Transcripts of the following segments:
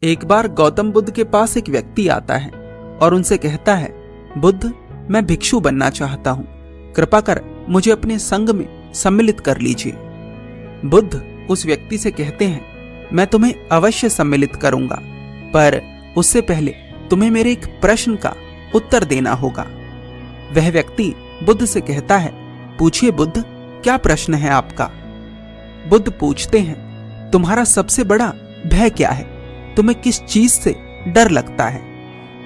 एक बार गौतम बुद्ध के पास एक व्यक्ति आता है और उनसे कहता है, बुद्ध, मैं भिक्षु बनना चाहता हूं, कृपा कर मुझे अपने संग में सम्मिलित कर लीजिए। बुद्ध उस व्यक्ति से कहते हैं, मैं तुम्हें अवश्य सम्मिलित करूंगा, पर उससे पहले तुम्हें मेरे एक प्रश्न का उत्तर देना होगा। वह व्यक्ति बुद्ध से कहता है, पूछिए बुद्ध, क्या प्रश्न है आपका? बुद्ध पूछते हैं, तुम्हारा सबसे बड़ा भय क्या है? तुम्हें किस चीज से डर लगता है?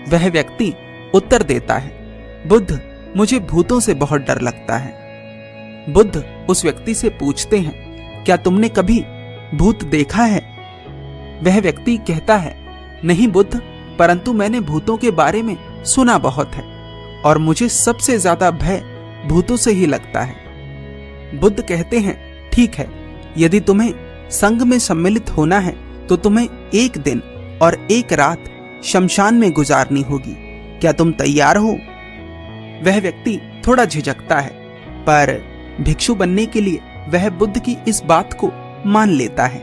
वह व्यक्ति उत्तर देता है, बुद्ध, मुझे भूतों से बहुत डर लगता है। बुद्ध उस व्यक्ति से पूछते हैं, क्या तुमने कभी भूत देखा है? वह व्यक्ति कहता है, नहीं बुद्ध, परंतु मैंने भूतों के बारे में सुना बहुत है और मुझे सबसे ज्यादा भय भूतों से ही लगता है। बुद्ध कहते हैं, ठीक है, यदि तुम्हें संघ में सम्मिलित होना है तो तुम्हें एक दिन और एक रात शमशान में गुजारनी होगी। क्या तुम तैयार हो? वह व्यक्ति थोड़ा झिझकता है, पर भिक्षु बनने के लिए वह बुद्ध की इस बात को मान लेता है।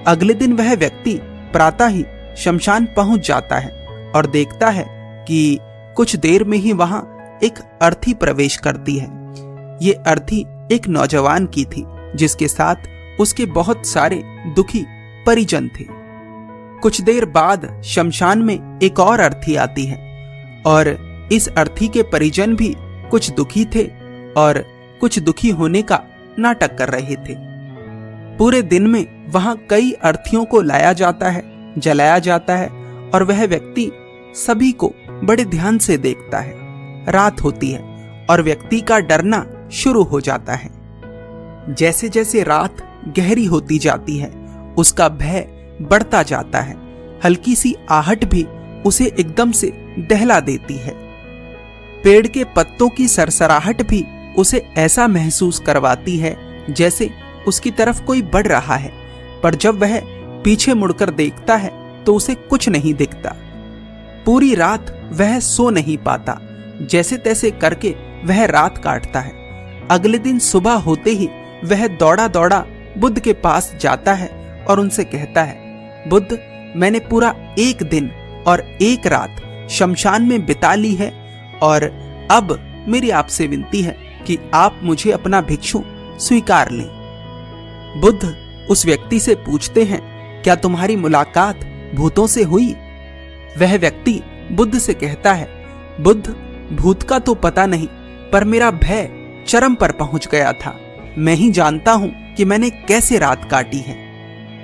अगले दिन वह व्यक्ति प्रातः ही शमशान पहुंच जाता है और देखता है कि कुछ देर में ही वहां एक अर्थी प्रवेश करती है। ये अर्थी एक नौजवान की थी, जिसके साथ उसके बहुत सारे दुखी परिजन थे। कुछ देर बाद शमशान में एक और अर्थी आती है और इस अर्थी के परिजन भी कुछ दुखी थे और कुछ दुखी होने का नाटक कर रहे थे। पूरे दिन में वहां कई अर्थियों को लाया जाता है, जलाया जाता है और वह व्यक्ति सभी को बड़े ध्यान से देखता है। रात होती है और व्यक्ति का डरना शुरू हो जाता है। जैसे जैसे रात गहरी होती जाती है, उसका भय बढ़ता जाता है। हल्की सी आहट भी उसे एकदम से दहला देती है। पेड़ के पत्तों की सरसराहट भी उसे ऐसा महसूस करवाती है जैसे उसकी तरफ कोई बढ़ रहा है, पर जब वह पीछे मुड़कर देखता है तो उसे कुछ नहीं दिखता। पूरी रात वह सो नहीं पाता, जैसे तैसे करके वह रात काटता है। अगले दिन सुबह होते ही वह दौड़ा दौड़ा बुद्ध के पास जाता है और उनसे कहता है, बुद्ध, मैंने पूरा एक दिन और एक रात शमशान में बिता ली है और अब मेरी आपसे विनती है कि आप मुझे अपना भिक्षु स्वीकार लें। बुद्ध उस व्यक्ति से पूछते हैं, क्या तुम्हारी मुलाकात भूतों से हुई? वह व्यक्ति बुद्ध से कहता है, बुद्ध, भूत का तो पता नहीं, पर मेरा भय चरम पर पहुंच गया था। मैं ही जानता हूं कि मैंने कैसे रात काटी है।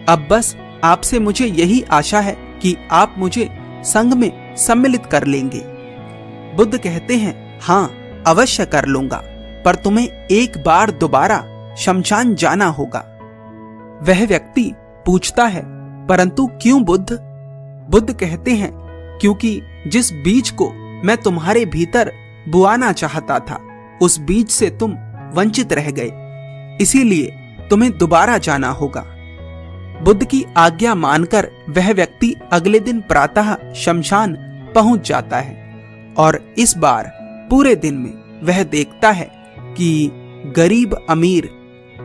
अब बस आपसे मुझे यही आशा है कि आप मुझे संघ में सम्मिलित कर लेंगे। बुद्ध कहते हैं, हाँ, अवश्य कर लूंगा, पर तुम्हें एक बार दोबारा शमशान जाना होगा। वह व्यक्ति पूछता है, परंतु क्यों बुद्ध? बुद्ध कहते हैं, क्योंकि जिस बीज को मैं तुम्हारे भीतर बुआना चाहता था, उस बीज से तुम वंचित रह गए, इसीलिए तुम्हें दोबारा जाना होगा। बुद्ध की आज्ञा मानकर वह व्यक्ति अगले दिन प्रातः शमशान पहुंच जाता है और इस बार पूरे दिन में वह देखता है कि गरीब अमीर,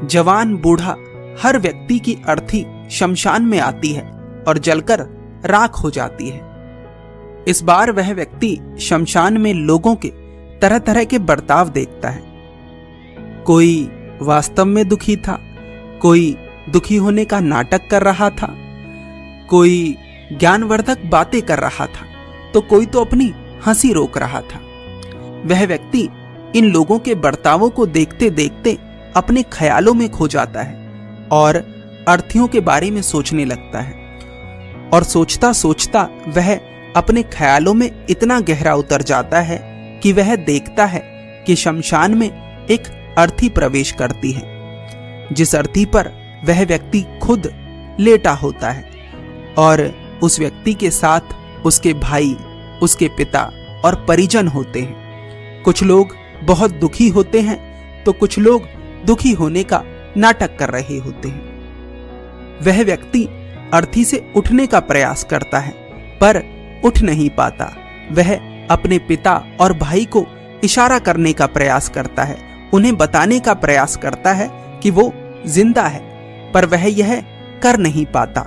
जवान बूढ़ा, हर व्यक्ति की अर्थी शमशान में आती है और जलकर राख हो जाती है। इस बार वह व्यक्ति शमशान में लोगों के तरह तरह के बर्ताव देखता है। कोई वास्तव में दुखी था, कोई दुखी होने का नाटक कर रहा था, कोई ज्ञानवर्धक बातें कर रहा था, तो कोई तो अपनी हंसी रोक रहा था। वह व्यक्ति इन लोगों के बर्तावों को देखते देखते अपने ख्यालों में खो जाता है और अर्थियों के बारे में सोचने लगता है और सोचता सोचता वह अपने ख्यालों में इतना गहरा उतर जाता है कि वह देखता है कि शमशान में एक अर्थी प्रवेश करती है, जिस अर्थी पर वह व्यक्ति खुद लेटा होता है और उस व्यक्ति के साथ उसके भाई, उसके पिता और परिजन होते हैं। कुछ लोग बहुत दुखी होते हैं तो कुछ लोग दुखी होने का नाटक कर रहे होते हैं। वह व्यक्ति अर्थी से उठने का प्रयास करता है पर उठ नहीं पाता। वह अपने पिता और भाई को इशारा करने का प्रयास करता है, उन्हें बताने का प्रयास करता है कि वो जिंदा है, पर वह यह कर नहीं पाता।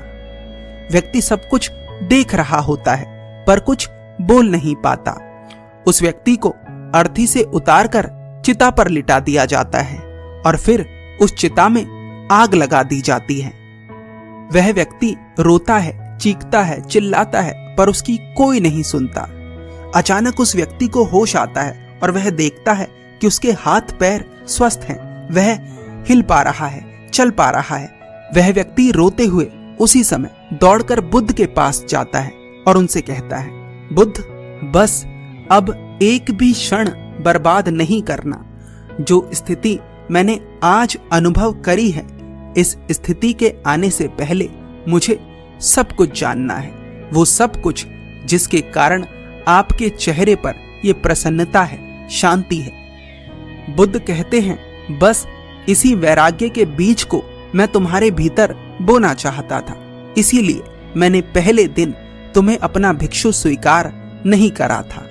व्यक्ति सब कुछ देख रहा होता है पर कुछ बोल नहीं पाता। उस व्यक्ति को अर्थी से उतारकर चिता पर लिटा दिया जाता है और फिर उस चिता में आग लगा दी जाती है। वह व्यक्ति रोता है, चीखता है, चिल्लाता है पर उसकी कोई नहीं सुनता। अचानक उस व्यक्ति को होश आता है और वह देखता है कि उसके हाथ पैर स्वस्थ हैं, वह हिल पा रहा है, चल पा रहा है। वह व्यक्ति रोते हुए उसी समय दौड़कर बुद्ध के पास जाता है और उनसे कहता है, बुद्ध, बस अब एक भी क्षण बर्बाद नहीं करना। जो स्थिति मैंने आज अनुभव करी है, इस स्थिति के आने से पहले मुझे सब कुछ जानना है, वो सब कुछ जिसके कारण आपके चेहरे पर ये प्रसन्नता है, शांति है। बुद्ध कहते हैं, बस इसी वैराग्य के बीज को मैं तुम्हारे भीतर बोना चाहता था, इसीलिए मैंने पहले दिन तुम्हें अपना भिक्षु स्वीकार नहीं करा था।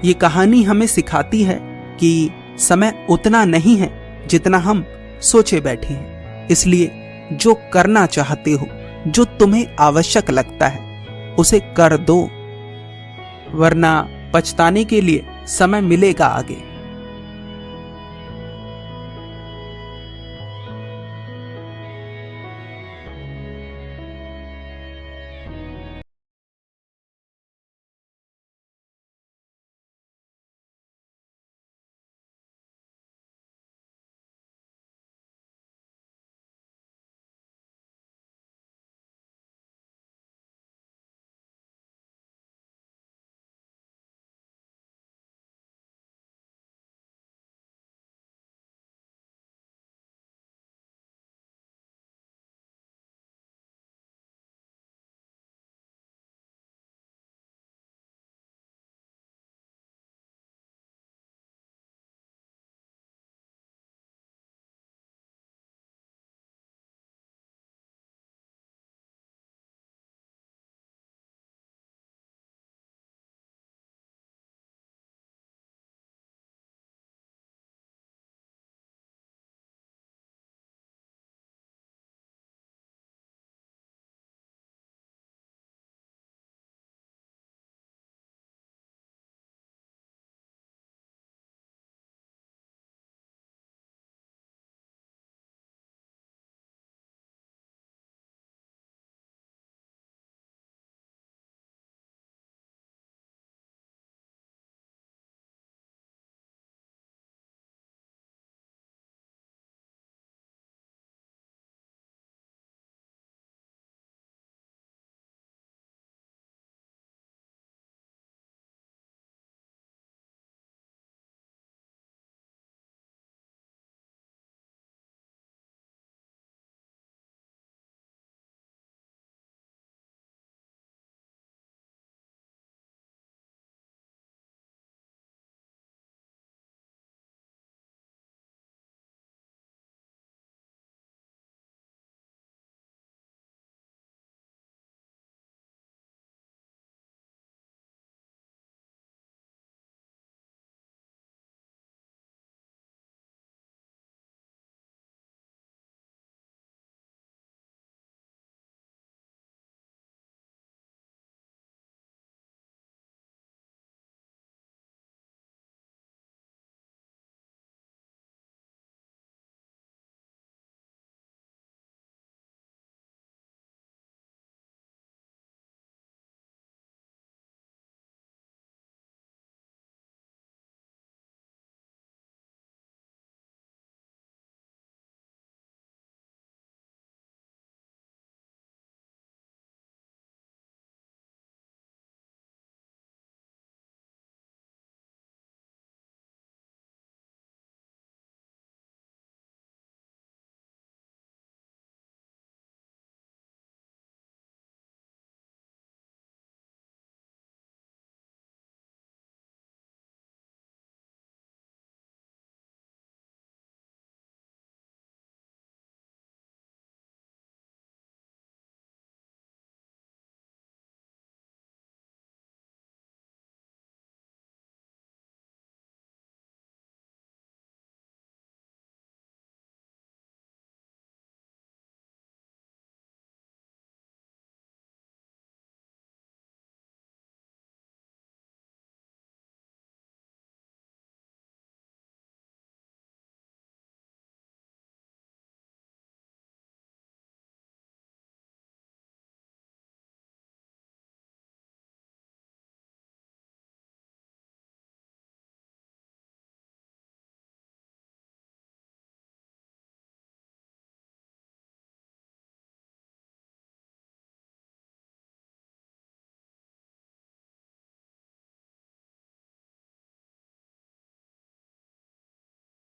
ये कहानी हमें सिखाती है कि समय उतना नहीं है जितना हम सोचे बैठे हैं, इसलिए जो करना चाहते हो, जो तुम्हें आवश्यक लगता है, उसे कर दो, वरना पछताने के लिए समय मिलेगा आगे।